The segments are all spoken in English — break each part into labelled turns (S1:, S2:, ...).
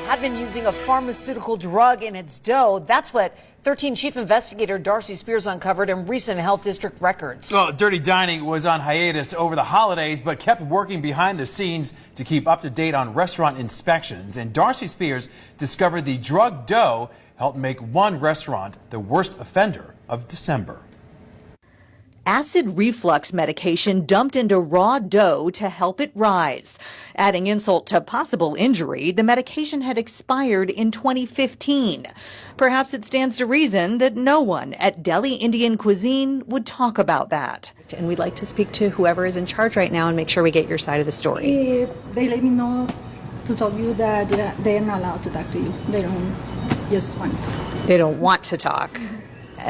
S1: had been using a pharmaceutical drug in its dough. That's what 13 Chief Investigator Darcy Spears uncovered in recent Health District records.
S2: Well, Dirty Dining was on hiatus over the holidays, but kept working behind the scenes to keep up to date on restaurant inspections. And Darcy Spears discovered the drug dough helped make one restaurant the worst offender of December.
S3: Acid reflux medication dumped into raw dough to help it rise. Adding insult to possible injury, the medication had expired in 2015. Perhaps it stands to reason that no one at Delhi Indian Cuisine would talk about that.
S4: And we'd like to speak to whoever is in charge right now and make sure we get your side of the story.
S5: They let me know to tell you that they are not allowed to talk to you. They don't just want to.
S4: They don't want to talk.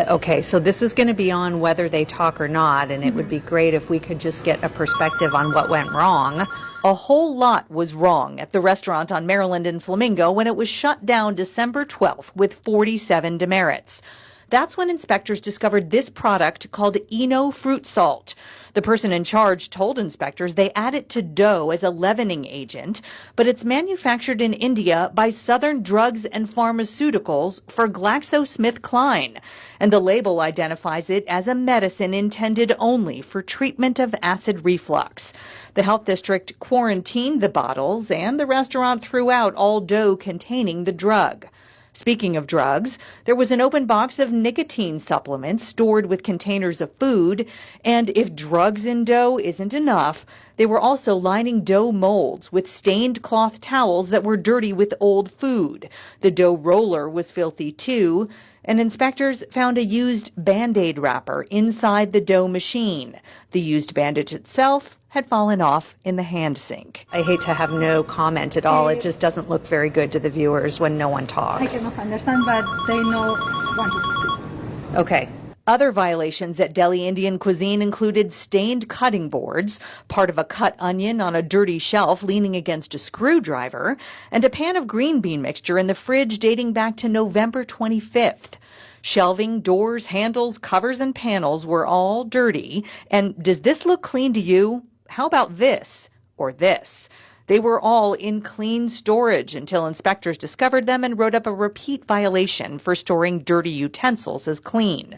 S4: Okay, so this is going to be on whether they talk or not, and it would be great if we could just get a perspective on what went wrong.
S3: A whole lot was wrong at the restaurant on Maryland and Flamingo when it was shut down December 12th with 47 demerits. That's when inspectors discovered this product called Eno fruit salt. The person in charge told inspectors they add it to dough as a leavening agent, but it's manufactured in India by Southern Drugs and Pharmaceuticals for GlaxoSmithKline, and the label identifies it as a medicine intended only for treatment of acid reflux. The Health District quarantined the bottles, and the restaurant threw out all dough containing the drug. Speaking of drugs, there was an open box of nicotine supplements stored with containers of food, and if drugs in dough isn't enough, they were also lining dough molds with stained cloth towels that were dirty with old food. The dough roller was filthy too, and inspectors found a used Band-Aid wrapper inside the dough machine. The used bandage itself had fallen off in the hand sink.
S4: I hate to have no comment at all. It just doesn't look very good to the viewers when no one talks.
S5: I cannot understand, but they know want to.
S4: Okay.
S3: Other violations at Delhi Indian Cuisine included stained cutting boards, part of a cut onion on a dirty shelf leaning against a screwdriver, and a pan of green bean mixture in the fridge dating back to November 25th. Shelving, doors, handles, covers, and panels were all dirty. And does this look clean to you? How about this or this? They were all in clean storage until inspectors discovered them and wrote up a repeat violation for storing dirty utensils as clean.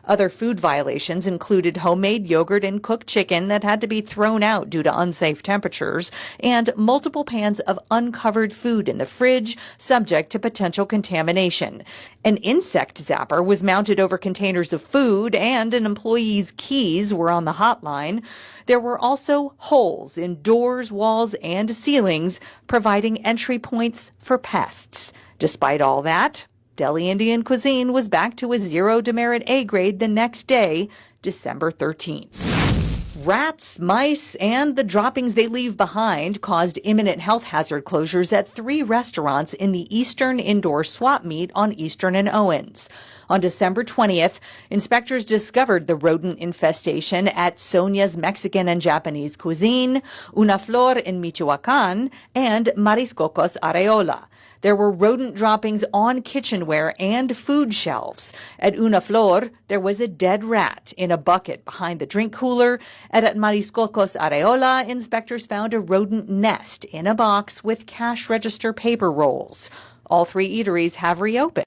S3: Other food violations included homemade yogurt and cooked chicken that had to be thrown out due to unsafe temperatures, and multiple pans of uncovered food in the fridge, subject to potential contamination. An insect zapper was mounted over containers of food, and an employee's keys were on the hotline. There were also holes in doors, walls, and ceilings, providing entry points for pests. Despite all that, Delhi Indian Cuisine was back to a 0 demerit A grade the next day, December 13th. Rats, mice, and the droppings they leave behind caused imminent health hazard closures at 3 restaurants in the Eastern Indoor Swap Meet on Eastern and Owens. On December 20th, inspectors discovered the rodent infestation at Sonia's Mexican and Japanese Cuisine, Una Flor in Michoacan, and Mariscocos Areola. There were rodent droppings on kitchenware and food shelves. At Una Flor, there was a dead rat in a bucket behind the drink cooler. And at Mariscocos Areola, inspectors found a rodent nest in a box with cash register paper rolls. All 3 eateries have reopened.